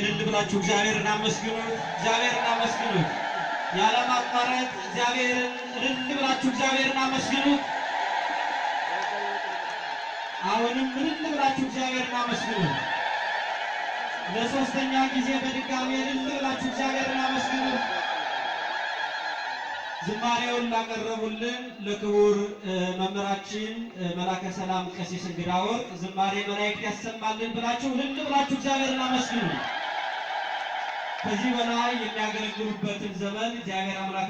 እልል ብላችሁ እግዚአብሔርን አመስግኑ። እግዚአብሔርን አመስግኑ። ያለማቋረጥ እግዚአብሔርን እልል ብላችሁ እግዚአብሔርን አመስግኑ። አሁንም እልል ብላችሁ እግዚአብሔርን አመስግኑ። ለሶስተኛ ጊዜ በድጋሚ እልል ብላችሁ እግዚአብሔርን አመስግኑ። ዝማሬውን ላቀረቡልን ለክቡር መምህራችን መላከ ሰላም ቀሲስ እንግዳ ወርቅ ዝማሬ መላእክት ያሰማልን ብላችሁ እልል ብላችሁ እግዚአብሔርን አመስግኑ። ከዚህ በላይ የሚያገለግሉበትን ዘመን እግዚአብሔር አምላክ